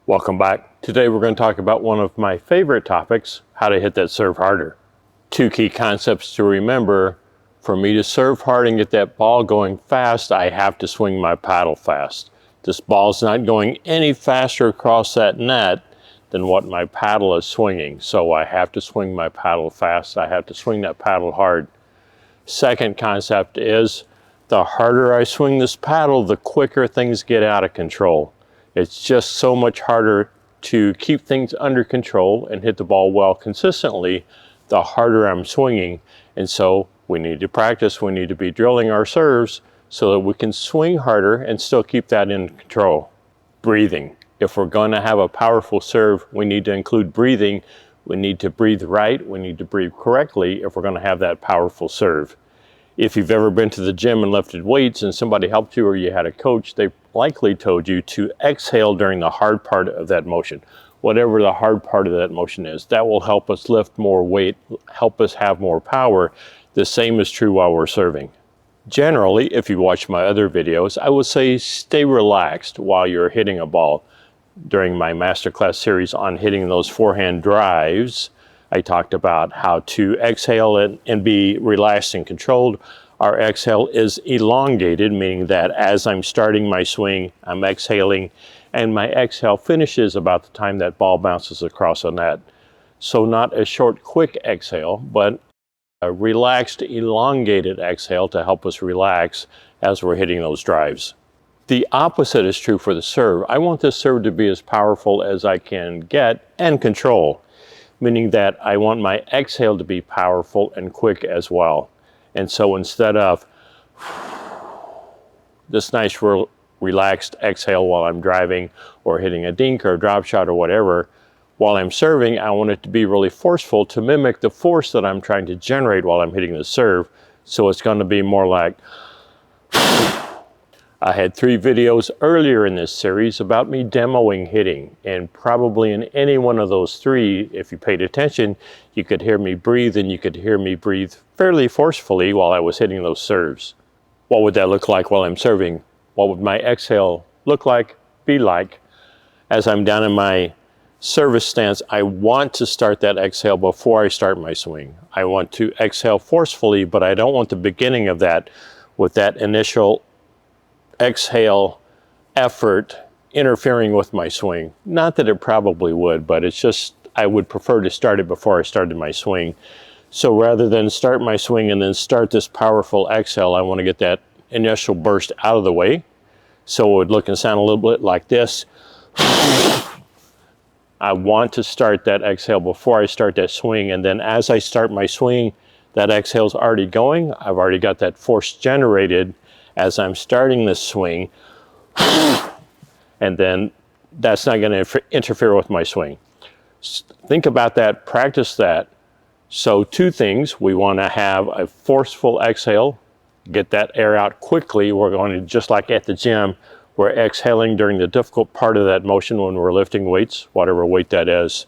Welcome back. Today we're going to talk about one of my favorite topics, how to hit that serve harder. Two key concepts to remember. For me to serve hard and get that ball going fast, I have to swing my paddle fast. This ball's not going any faster across that net than what my paddle is swinging. So I have to swing my paddle fast. I have to swing that paddle hard. Second concept is the harder I swing this paddle, the quicker things get out of control. It's just so much harder to keep things under control and hit the ball well consistently, the harder I'm swinging. And so we need to practice, we need to be drilling our serves so that we can swing harder and still keep that in control. Breathing. If we're going to have a powerful serve, we need to include breathing. We need to breathe right, we need to breathe correctly if we're going to have that powerful serve. If you've ever been to the gym and lifted weights and somebody helped you or you had a coach, they likely told you to exhale during the hard part of that motion. Whatever the hard part of that motion is, that will help us lift more weight, help us have more power. The same is true while we're serving. Generally, if you watch my other videos, I would say stay relaxed while you're hitting a ball. During my masterclass series on hitting those forehand drives, I talked about how to exhale and be relaxed and controlled. Our exhale is elongated, meaning that as I'm starting my swing, I'm exhaling, and my exhale finishes about the time that ball bounces across the net. So not a short, quick exhale, but a relaxed, elongated exhale to help us relax as we're hitting those drives. The opposite is true for the serve. I want this serve to be as powerful as I can get and control, meaning that I want my exhale to be powerful and quick as well. And so instead of this nice relaxed exhale while I'm driving or hitting a dink or a drop shot or whatever, while I'm serving, I want it to be really forceful to mimic the force that I'm trying to generate while I'm hitting the serve. So it's going to be more like, I had 3 videos earlier in this series about me demoing hitting, and probably in any one of those 3, if you paid attention, you could hear me breathe, and you could hear me breathe fairly forcefully while I was hitting those serves. What would that look like while I'm serving? What would my exhale look like, be like? As I'm down in my service stance, I want to start that exhale before I start my swing. I want to exhale forcefully, but I don't want the beginning of that with that initial exhale effort interfering with my swing. Not that it probably would, but it's just I would prefer to start it before I started my swing. So rather than start my swing and then start this powerful exhale, I want to get that initial burst out of the way. So it would look and sound a little bit like this. I want to start that exhale before I start that swing, and then as I start my swing, that exhale's already going. I've already got that force generated as I'm starting this swing, and then that's not going to interfere with my swing. Think about that, practice that. So 2 things, we want to have a forceful exhale, get that air out quickly. We're going to, just like at the gym, we're exhaling during the difficult part of that motion when we're lifting weights, whatever weight that is.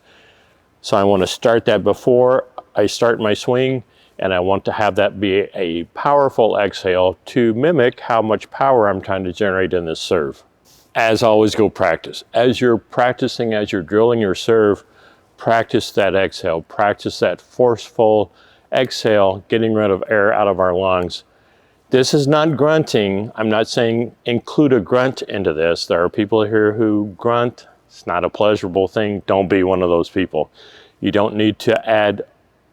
So I want to start that before I start my swing, and I want to have that be a powerful exhale to mimic how much power I'm trying to generate in this serve. As always, go practice. As you're practicing, as you're drilling your serve, practice that exhale, practice that forceful exhale, getting rid of air out of our lungs. This is not grunting. I'm not saying include a grunt into this. There are people here who grunt. It's not a pleasurable thing. Don't be one of those people. You don't need to add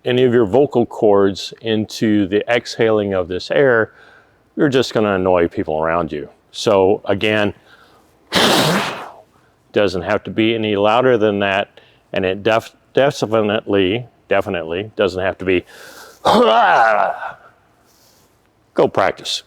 any of your vocal cords into the exhaling of this air. You're just going to annoy people around you. So again, doesn't have to be any louder than that, and it definitely doesn't have to be. Go practice.